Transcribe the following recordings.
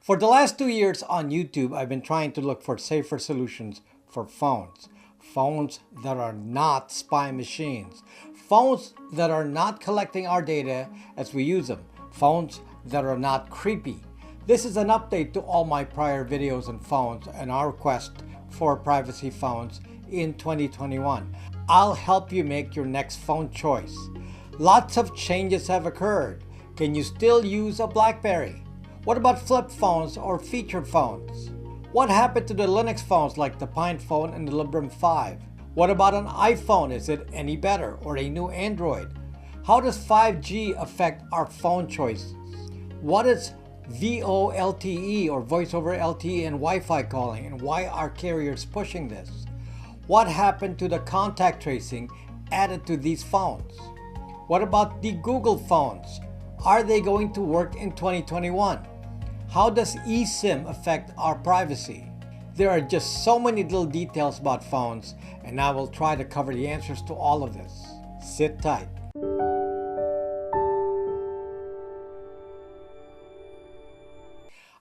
For the last 2 years on YouTube, I've been trying to look for safer solutions for phones. Phones that are not spy machines. Phones that are not collecting our data as we use them. Phones that are not creepy. This is an update to all my prior videos on phones and our quest for privacy phones in 2021. I'll help you make your next phone choice. Lots of changes have occurred. Can you still use a Blackberry? What about flip phones or featured phones? What happened to the Linux phones like the Pine phone and the Librem 5? What about an iPhone? Is it any better, or a new Android? How does 5G affect our phone choices? What is VoLTE or Voice over LTE and Wi-Fi calling, and why are carriers pushing this? What happened to the contact tracing added to these phones? What about the Google phones? Are they going to work in 2021? How does eSIM affect our privacy? There are just so many little details about phones, and I will try to cover the answers to all of this. Sit tight.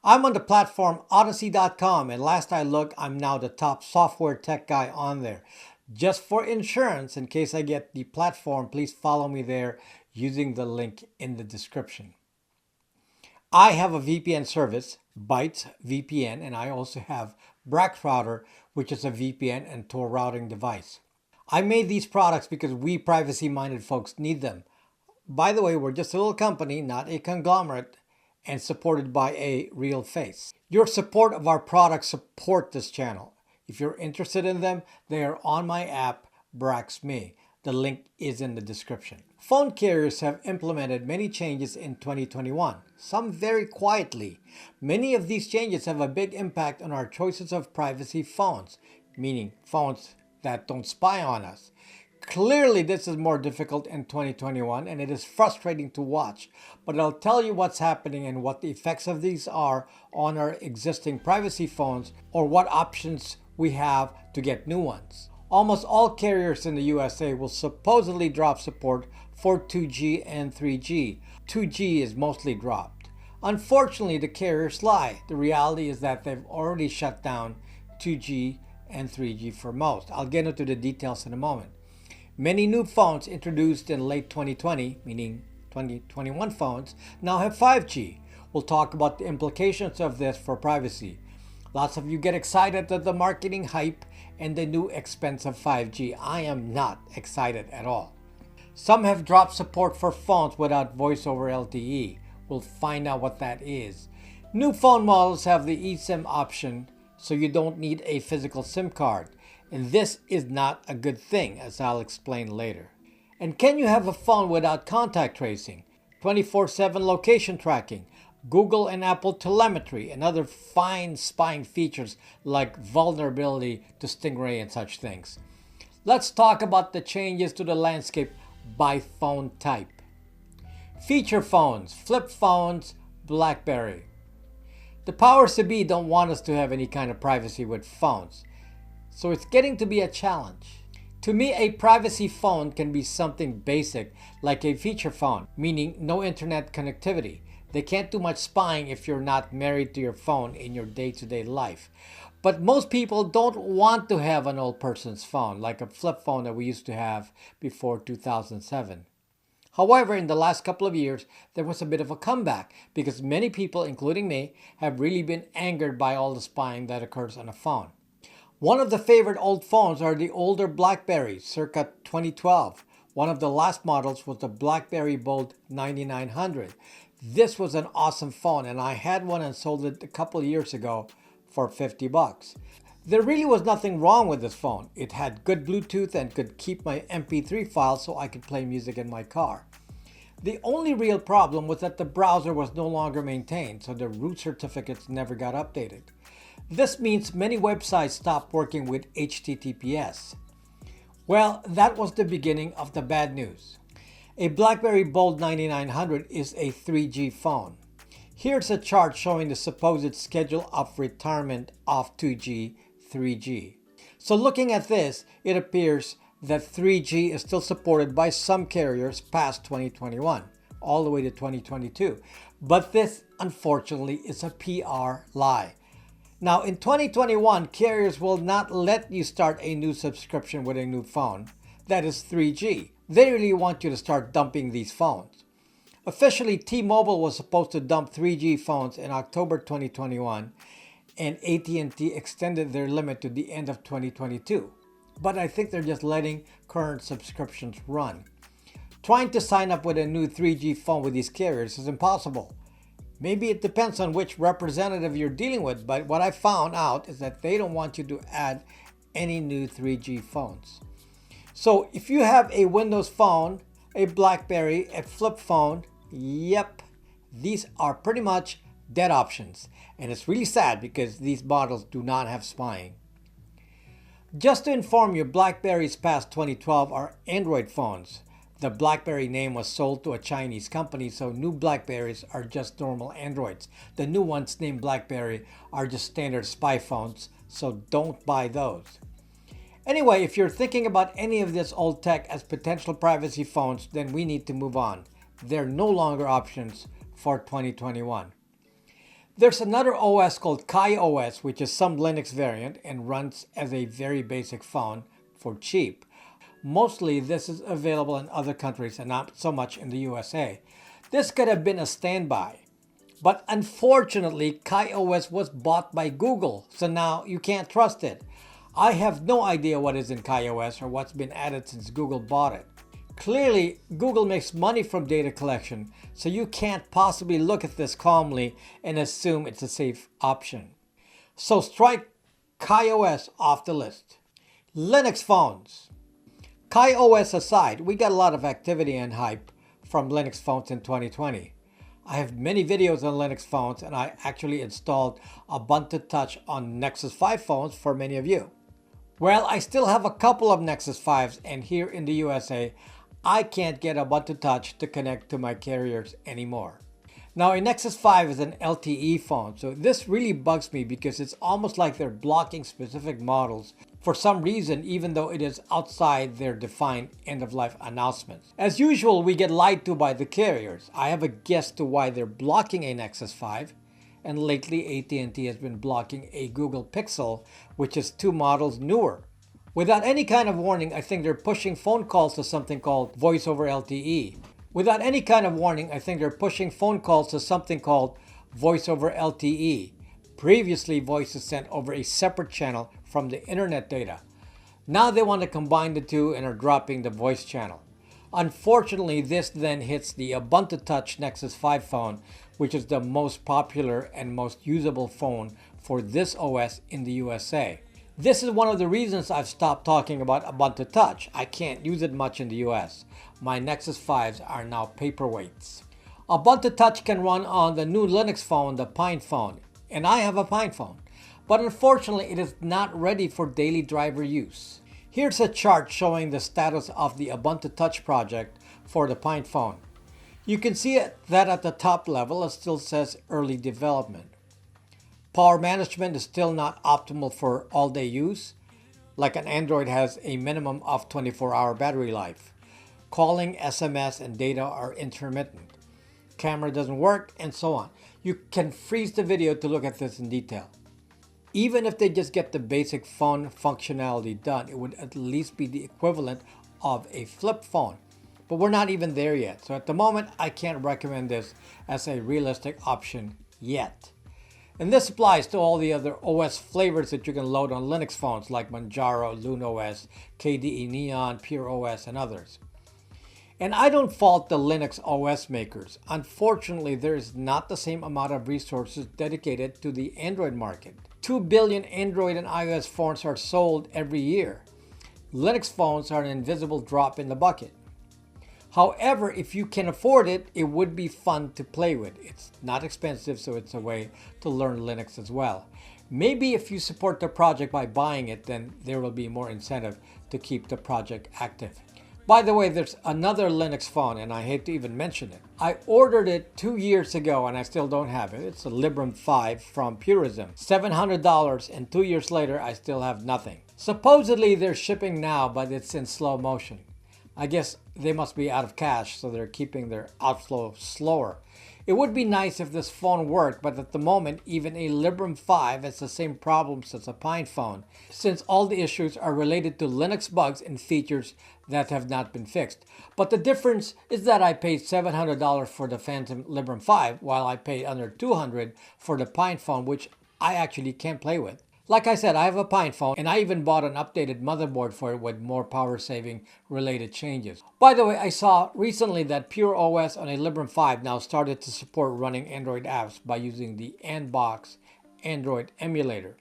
I'm on the platform Odyssey.com, and last I looked, I'm now the top software tech guy on there. Just for insurance, in case I get the platform, please follow me there using the link in the description. I have a VPN service, Bytes VPN, and I also have Brax Router, which is a VPN and Tor routing device. I made these products because we privacy-minded folks need them. By the way, we're just a little company, not a conglomerate, and supported by a real face. Your support of our products support this channel. If you're interested in them, they are on my app, Brax Me. The link is in the description. Phone carriers have implemented many changes in 2021, some very quietly. Many of these changes have a big impact on our choices of privacy phones, meaning phones that don't spy on us. Clearly, this is more difficult in 2021, and it is frustrating to watch, but I'll tell you what's happening and what the effects of these are on our existing privacy phones, or what options we have to get new ones. Almost all carriers in the USA will supposedly drop support for 2G and 3G. 2G is mostly dropped. Unfortunately, the carriers lie. The reality is that they've already shut down 2G and 3G for most. I'll get into the details in a moment. Many new phones introduced in late 2020, meaning 2021 phones, now have 5G. We'll talk about the implications of this for privacy. Lots of you get excited at the marketing hype and the new expensive 5G. I am not excited at all. Some have dropped support for phones without Voice over LTE. We'll find out what that is. New phone models have the eSIM option, so you don't need a physical SIM card. And this is not a good thing, as I'll explain later. And can you have a phone without contact tracing, 24/7 location tracking, Google and Apple telemetry, and other fine spying features like vulnerability to Stingray and such things? Let's talk about the changes to the landscape by phone type. Feature phones, flip phones, Blackberry. The powers that be don't want us to have any kind of privacy with phones, so it's getting to be a challenge. To me, a privacy phone can be something basic like a feature phone, meaning no internet connectivity. They can't do much spying if you're not married to your phone in your day-to-day life. But most people don't want to have an old person's phone, like a flip phone that we used to have before 2007. However, in the last couple of years, there was a bit of a comeback because many people, including me, have really been angered by all the spying that occurs on a phone. One of the favorite old phones are the older Blackberries, circa 2012. One of the last models was the Blackberry Bolt 9900. This was an awesome phone, and I had one and sold it a couple years ago for $50. There really was nothing wrong with this phone. It had good Bluetooth and could keep my MP3 files so I could play music in my car. The only real problem was that the browser was no longer maintained, so the root certificates never got updated. This means many websites stopped working with HTTPS. Well, that was the beginning of the bad news. A Blackberry Bolt 9900 is a 3G phone. Here's a chart showing the supposed schedule of retirement of 2G, 3G. So looking at this, it appears that 3G is still supported by some carriers past 2021. all the way to 2022. But this, unfortunately, is a PR lie. Now, in 2021, carriers will not let you start a new subscription with a new phone. That is 3G. They really want you to start dumping these phones. Officially, T-Mobile was supposed to dump 3G phones in October 2021, and AT&T extended their limit to the end of 2022. But I think they're just letting current subscriptions run. Trying to sign up with a new 3G phone with these carriers is impossible. Maybe it depends on which representative you're dealing with, but what I found out is that they don't want you to add any new 3G phones. So if you have a Windows phone, a Blackberry, a flip phone, yep, these are pretty much dead options. And it's really sad because these models do not have spying. Just to inform you, Blackberries past 2012 are Android phones. The Blackberry name was sold to a Chinese company, so new Blackberries are just normal Androids. The new ones named Blackberry are just standard spy phones, so don't buy those. Anyway, if you're thinking about any of this old tech as potential privacy phones, then we need to move on. They're no longer options for 2021. There's another OS called KaiOS, which is some Linux variant and runs as a very basic phone for cheap. Mostly this is available in other countries and not so much in the USA. This could have been a standby. But unfortunately, KaiOS was bought by Google, so now you can't trust it. I have no idea what is in KaiOS or what's been added since Google bought it. Clearly, Google makes money from data collection, so you can't possibly look at this calmly and assume it's a safe option. So strike KaiOS off the list. Linux phones. KaiOS aside, we got a lot of activity and hype from Linux phones in 2020. I have many videos on Linux phones, and I actually installed Ubuntu Touch on Nexus 5 phones for many of you. Well, I still have a couple of Nexus 5s, and here in the USA, I can't get Ubuntu Touch to connect to my carriers anymore. Now, a Nexus 5 is an LTE phone, so this really bugs me because it's almost like they're blocking specific models for some reason, even though it is outside their defined end-of-life announcements. As usual, we get lied to by the carriers. I have a guess to why they're blocking a Nexus 5, and lately AT&T has been blocking a Google Pixel, which is 2 models newer. Without any kind of warning, I think they're pushing phone calls to something called Voice over LTE. Without any kind of warning, I think they're pushing phone calls to something called Voice over LTE. Previously, voice is sent over a separate channel from the internet data. Now they want to combine the two and are dropping the voice channel. Unfortunately, this then hits the Ubuntu Touch Nexus 5 phone, which is the most popular and most usable phone for this OS in the USA. This is one of the reasons I've stopped talking about Ubuntu Touch. I can't use it much in the US. My Nexus 5s are now paperweights. Ubuntu Touch can run on the new Linux phone, the Pine phone, and I have a Pine phone. But unfortunately, it is not ready for daily driver use. Here's a chart showing the status of the Ubuntu Touch project for the Pine phone. You can see that at the top level, it still says early development. Power management is still not optimal for all-day use. Like an Android has a minimum of 24-hour battery life. Calling, SMS, and data are intermittent. Camera doesn't work, and so on. You can freeze the video to look at this in detail. Even if they just get the basic phone functionality done, it would at least be the equivalent of a flip phone. But we're not even there yet. So at the moment, I can't recommend this as a realistic option yet. And this applies to all the other OS flavors that you can load on Linux phones like Manjaro, LuneOS, KDE Neon, Pure OS, and others. And I don't fault the Linux OS makers. Unfortunately, there is not the same amount of resources dedicated to the Android market. 2 billion Android and iOS phones are sold every year. Linux phones are an invisible drop in the bucket. However, if you can afford it, it would be fun to play with. It's not expensive, so it's a way to learn Linux as well. Maybe if you support the project by buying it, then there will be more incentive to keep the project active. By the way, there's another Linux phone, and I hate to even mention it. I ordered it 2 years ago, and I still don't have it. It's a Librem 5 from Purism. $700, and 2 years later, I still have nothing. Supposedly, they're shipping now, but it's in slow motion. I guess they must be out of cash, so they're keeping their outflow slower. It would be nice if this phone worked, but at the moment, even a Librem 5 has the same problems as a Pine phone, since all the issues are related to Linux bugs and features that have not been fixed. But the difference is that I paid $700 for the Phantom Librem 5, while I paid under $200 for the Pine phone, which I actually can't play with. Like I said, I have a Pine phone, and I even bought an updated motherboard for it with more power-saving related changes. By the way, I saw recently that Pure OS on a Librem 5 now started to support running Android apps by using the Andbox Android emulator,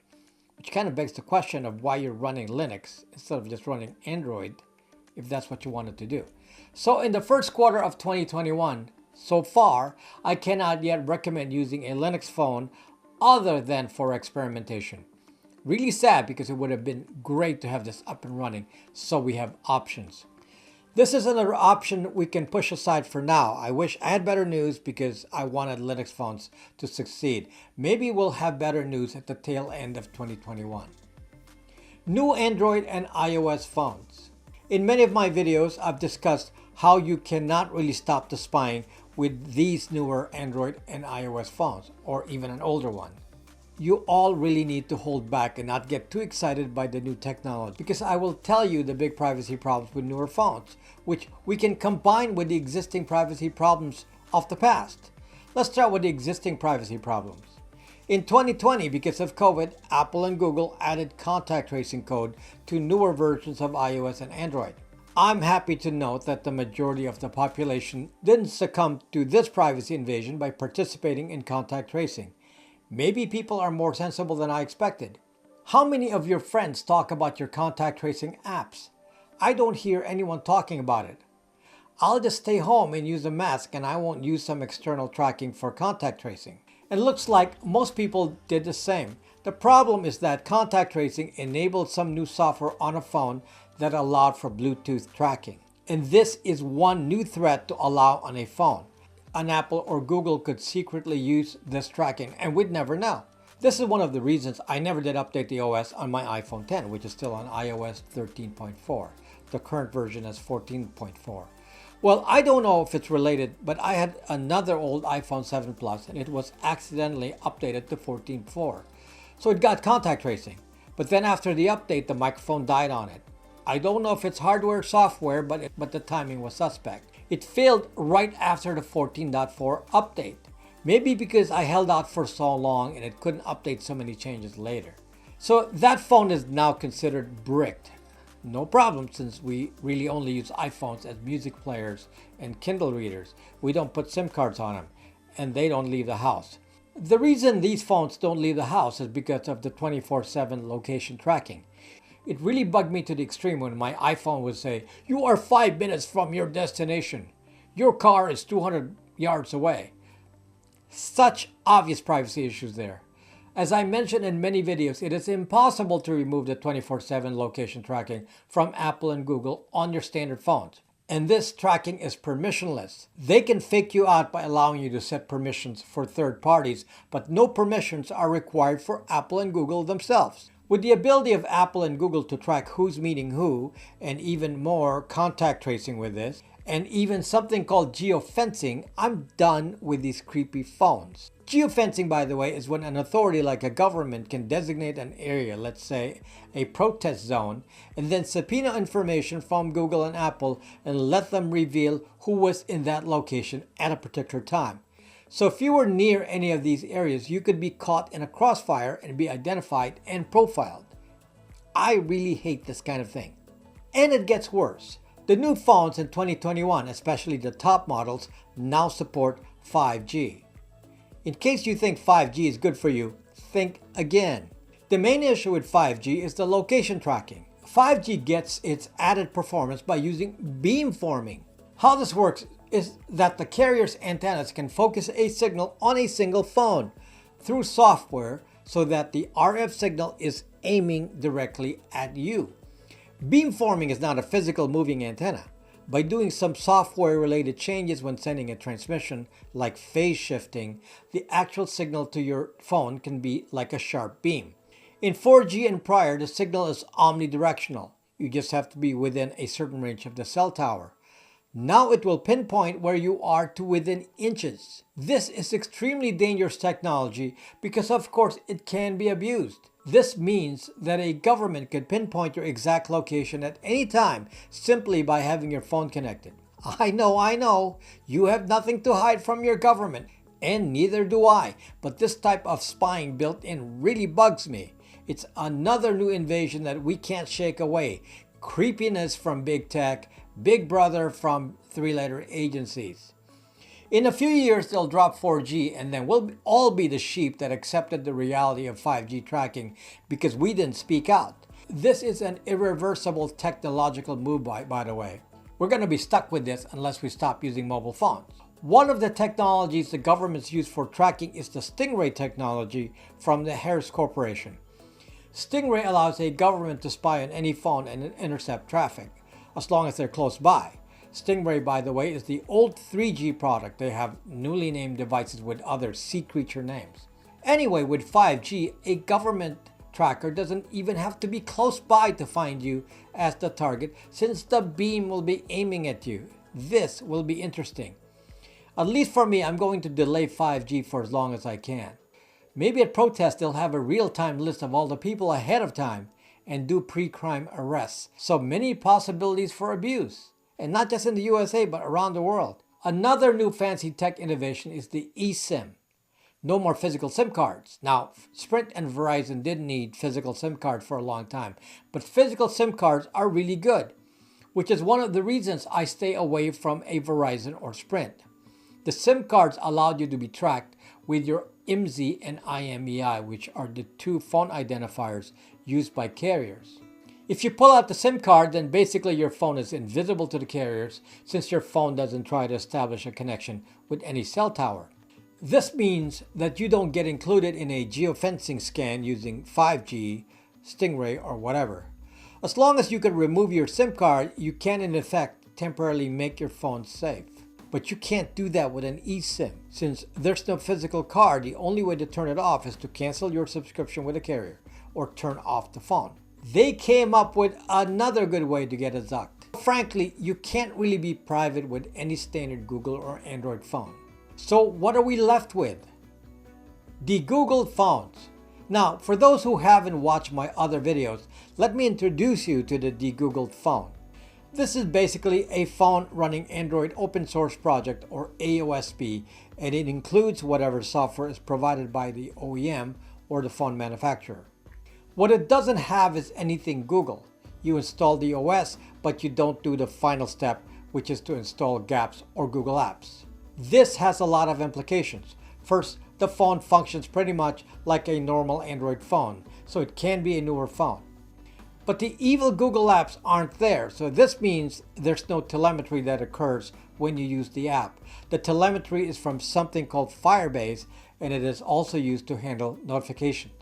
which kind of begs the question of why you're running Linux instead of just running Android, if that's what you wanted to do. So in the first quarter of 2021, so far, I cannot yet recommend using a Linux phone other than for experimentation. Really sad, because it would have been great to have this up and running, so we have options. This is another option we can push aside for now. I wish I had better news because I wanted Linux phones to succeed. Maybe we'll have better news at the tail end of 2021. New Android and iOS phones. In many of my videos, I've discussed how you cannot really stop the spying with these newer Android and iOS phones, or even an older one. You all really need to hold back and not get too excited by the new technology, because I will tell you the big privacy problems with newer phones, which we can combine with the existing privacy problems of the past. Let's start with the existing privacy problems. In 2020, because of COVID, Apple and Google added contact tracing code to newer versions of iOS and Android. I'm happy to note that the majority of the population didn't succumb to this privacy invasion by participating in contact tracing. Maybe people are more sensible than I expected. How many of your friends talk about your contact tracing apps? I don't hear anyone talking about it. I'll just stay home and use a mask, and I won't use some external tracking for contact tracing. It looks like most people did the same. The problem is that contact tracing enabled some new software on a phone that allowed for Bluetooth tracking. And this is one new threat to allow on a phone. An Apple or Google could secretly use this tracking, and we'd never know. This is one of the reasons I never did update the OS on my iPhone X, which is still on iOS 13.4. The current version is 14.4. Well, I don't know if it's related, but I had another old iPhone 7 Plus, and it was accidentally updated to 14.4. So it got contact tracing. But then after the update, the microphone died on it. I don't know if it's hardware or software, but the timing was suspect. It failed right after the 14.4 update. Maybe because I held out for so long and it couldn't update so many changes later. So that phone is now considered bricked. No problem, since we really only use iPhones as music players and Kindle readers. We don't put SIM cards on them, and they don't leave the house. The reason these phones don't leave the house is because of the 24/7 location tracking. It really bugged me to the extreme when my iPhone would say, "You are 5 minutes from your destination. Your car is 200 yards away." Such obvious privacy issues there. As I mentioned in many videos, it is impossible to remove the 24/7 location tracking from Apple and Google on your standard phones. And this tracking is permissionless. They can fake you out by allowing you to set permissions for third parties, but no permissions are required for Apple and Google themselves. With the ability of Apple and Google to track who's meeting who, and even more contact tracing with this, and even something called geofencing, I'm done with these creepy phones. Geofencing, by the way, is when an authority like a government can designate an area, let's say a protest zone, and then subpoena information from Google and Apple and let them reveal who was in that location at a particular time. So if you were near any of these areas, you could be caught in a crossfire and be identified and profiled. I really hate this kind of thing. And it gets worse. The new phones in 2021, especially the top models, now support 5G. In case you think 5G is good for you, think again. The main issue with 5G is the location tracking. 5G gets its added performance by using beamforming. How this works is that the carrier's antennas can focus a signal on a single phone through software so that the RF signal is aiming directly at you. Beamforming is not a physical moving antenna. By doing some software-related changes when sending a transmission, like phase shifting, the actual signal to your phone can be like a sharp beam. In 4G and prior, the signal is omnidirectional. You just have to be within a certain range of the cell tower. Now it will pinpoint where you are to within inches. This is extremely dangerous technology because of course it can be abused. This means that a government could pinpoint your exact location at any time simply by having your phone connected. I know, you have nothing to hide from your government, and neither do I, but this type of spying built in really bugs me. It's another new invasion that we can't shake away. Creepiness from big tech, Big Brother from three-letter agencies. In a few years, they'll drop 4G, and then we'll all be the sheep that accepted the reality of 5G tracking because we didn't speak out. This is an irreversible technological move, by the way. We're going to be stuck with this unless we stop using mobile phones. One of the technologies the governments use for tracking is the Stingray technology from the Harris Corporation. Stingray allows a government to spy on any phone and intercept traffic, as long as they're close by. Stingray, by the way, is the old 3G product. They have newly named devices with other sea creature names. Anyway, with 5G, a government tracker doesn't even have to be close by to find you as the target, since the beam will be aiming at you. This will be interesting. At least for me, I'm going to delay 5G for as long as I can. Maybe at protest they'll have a real-time list of all the people ahead of time and do pre-crime arrests. So many possibilities for abuse. And not just in the USA, but around the world. Another new fancy tech innovation is the eSIM. No more physical SIM cards. Now, Sprint and Verizon didn't need physical SIM cards for a long time, but physical SIM cards are really good, which is one of the reasons I stay away from a Verizon or Sprint. The SIM cards allowed you to be tracked with your IMSI and IMEI, which are the two phone identifiers used by carriers. If you pull out the SIM card, then basically your phone is invisible to the carriers since your phone doesn't try to establish a connection with any cell tower. This means that you don't get included in a geofencing scan using 5G, Stingray, or whatever. As long as you can remove your SIM card, you can in effect temporarily make your phone safe. But you can't do that with an eSIM. Since there's no physical card, the only way to turn it off is to cancel your subscription with a carrier or turn off the phone. They came up with another good way to get it zucked. Frankly, you can't really be private with any standard Google or Android phone. So what are we left with? De-Googled phones. Now, for those who haven't watched my other videos, let me introduce you to the de-Googled phone. This is basically a phone running Android open source project or AOSP, and it includes whatever software is provided by the OEM or the phone manufacturer. What it doesn't have is anything Google. You install the OS, but you don't do the final step, which is to install GApps or Google Apps. This has a lot of implications. First, the phone functions pretty much like a normal Android phone, so it can be a newer phone. But the evil Google Apps aren't there, so this means there's no telemetry that occurs when you use the app. The telemetry is from something called Firebase, and it is also used to handle notifications.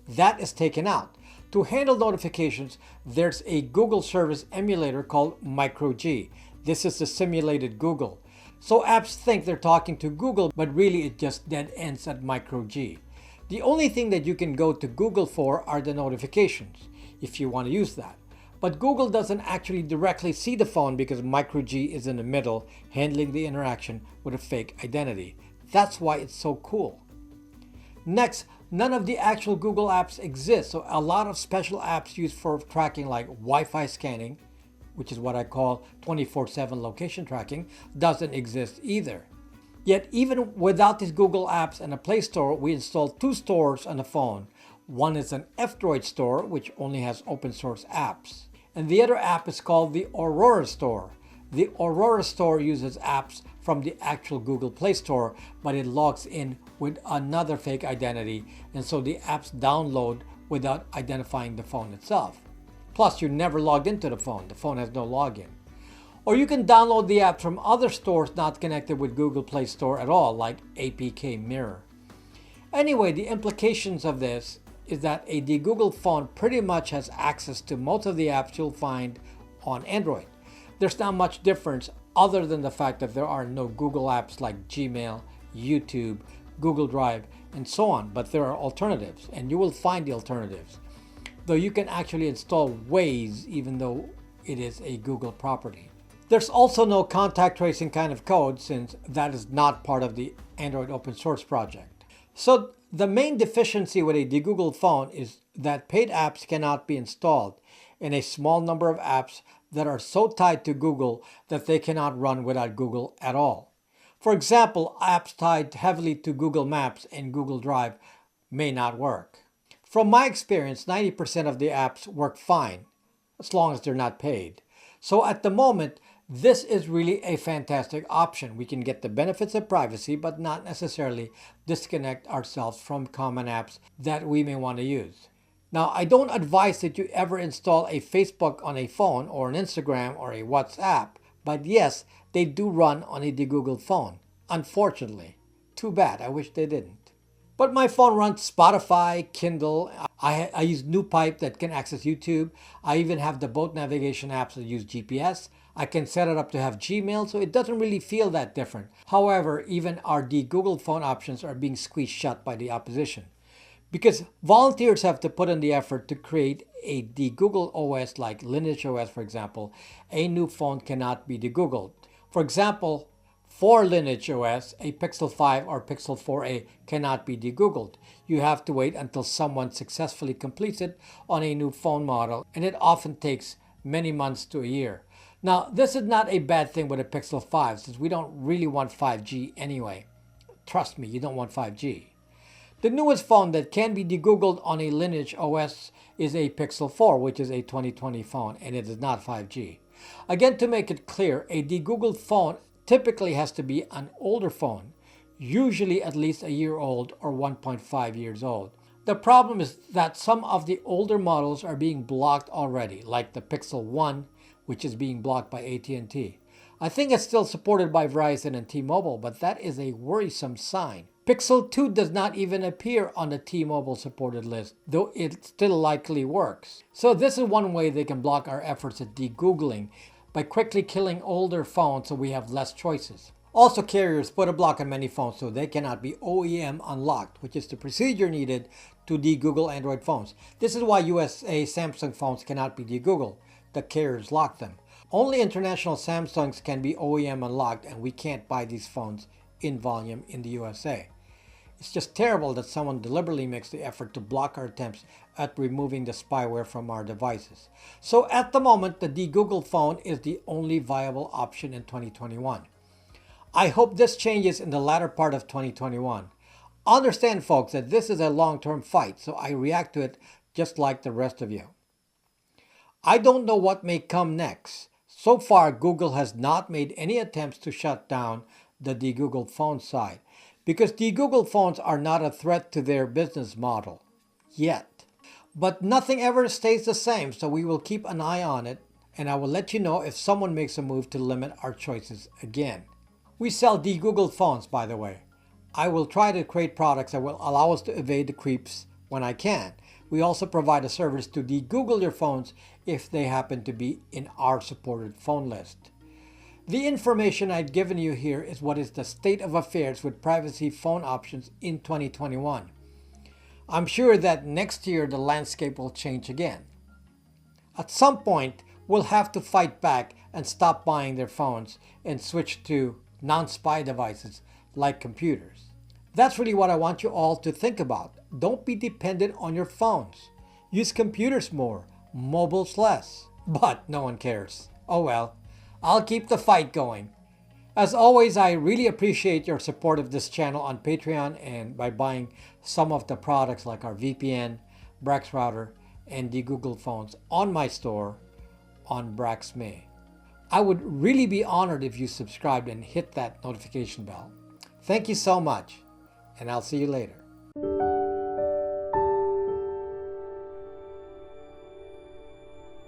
That is taken out. To handle notifications, there's a Google service emulator called MicroG. This is the simulated Google. So apps think they're talking to Google, but really it just dead ends at MicroG. The only thing that you can go to Google for are the notifications, if you want to use that. But Google doesn't actually directly see the phone because MicroG is in the middle, handling the interaction with a fake identity. That's why it's so cool. Next, none of the actual Google apps exist, so a lot of special apps used for tracking like Wi-Fi scanning, which is what I call 24/7 location tracking, doesn't exist either. Yet even without these Google apps and a Play Store, we installed two stores on the phone. One is an F-Droid store, which only has open source apps. And the other app is called the Aurora Store. The Aurora Store uses apps from the actual Google Play Store, but it logs in with another fake identity, and so the apps download without identifying the phone itself. Plus, you're never logged into the phone. The phone has no login. Or you can download the apps from other stores not connected with Google Play Store at all, like APK Mirror. Anyway, the implications of this is that a de-Googled phone pretty much has access to most of the apps you'll find on Android. There's not much difference other than the fact that there are no Google apps like Gmail, YouTube, Google Drive, and so on, but there are alternatives, and you will find the alternatives. Though you can actually install Waze even though it is a Google property. There's also no contact tracing kind of code since that is not part of the Android open source project. So the main deficiency with a de-Googled phone is that paid apps cannot be installed in a small number of apps that are so tied to Google that they cannot run without Google at all. For example, apps tied heavily to Google Maps and Google Drive may not work. From my experience, 90% of the apps work fine, as long as they're not paid. So at the moment, this is really a fantastic option. We can get the benefits of privacy, but not necessarily disconnect ourselves from common apps that we may want to use. Now, I don't advise that you ever install a Facebook on a phone or an Instagram or a WhatsApp, but yes, they do run on a de-Googled phone. Unfortunately. Too bad. I wish they didn't. But my phone runs Spotify, Kindle. I use NewPipe that can access YouTube. I even have the boat navigation apps that use GPS. I can set it up to have Gmail, so it doesn't really feel that different. However, even our de-Googled phone options are being squeezed shut by the opposition. Because volunteers have to put in the effort to create a de-Googled OS like Lineage OS, for example, a new phone cannot be de-Googled. For example, for Lineage OS, a Pixel 5 or Pixel 4a cannot be de-Googled. You have to wait until someone successfully completes it on a new phone model, and it often takes many months to a year. Now, this is not a bad thing with a Pixel 5 since we don't really want 5G anyway. Trust me, you don't want 5G. The newest phone that can be de-Googled on a Lineage OS is a Pixel 4, which is a 2020 phone, and it is not 5G. Again, to make it clear, a de-Googled phone typically has to be an older phone, usually at least a year old or 1.5 years old. The problem is that some of the older models are being blocked already, like the Pixel 1, which is being blocked by AT&T. I think it's still supported by Verizon and T-Mobile, but that is a worrisome sign. Pixel 2 does not even appear on the T-Mobile supported list, though it still likely works. So this is one way they can block our efforts at de-Googling, by quickly killing older phones so we have less choices. Also, carriers put a block on many phones so they cannot be OEM unlocked, which is the procedure needed to de-Google Android phones. This is why USA Samsung phones cannot be de-Googled. The carriers lock them. Only international Samsungs can be OEM unlocked, and we can't buy these phones in volume in the USA. It's just terrible that someone deliberately makes the effort to block our attempts at removing the spyware from our devices. So at the moment, the de-Googled phone is the only viable option in 2021. I hope this changes in the latter part of 2021. Understand, folks, that this is a long-term fight, so I react to it just like the rest of you. I don't know what may come next. So far, Google has not made any attempts to shut down the de-Googled phone side, because de-Googled phones are not a threat to their business model, yet. But nothing ever stays the same, so we will keep an eye on it, and I will let you know if someone makes a move to limit our choices again. We sell de-Googled phones, by the way. I will try to create products that will allow us to evade the creeps when I can. We also provide a service to de-Google your phones if they happen to be in our supported phone list. The information I've given you here is what is the state of affairs with privacy phone options in 2021. I'm sure that next year the landscape will change again. At some point, we'll have to fight back and stop buying their phones and switch to non-spy devices like computers. That's really what I want you all to think about. Don't be dependent on your phones. Use computers more, mobiles less. But no one cares. Oh well. I'll keep the fight going. As always, I really appreciate your support of this channel on Patreon and by buying some of the products like our VPN, Brax router, and de-Googled phones on my store on BraxMe. I would really be honored if you subscribed and hit that notification bell. Thank you so much, and I'll see you later.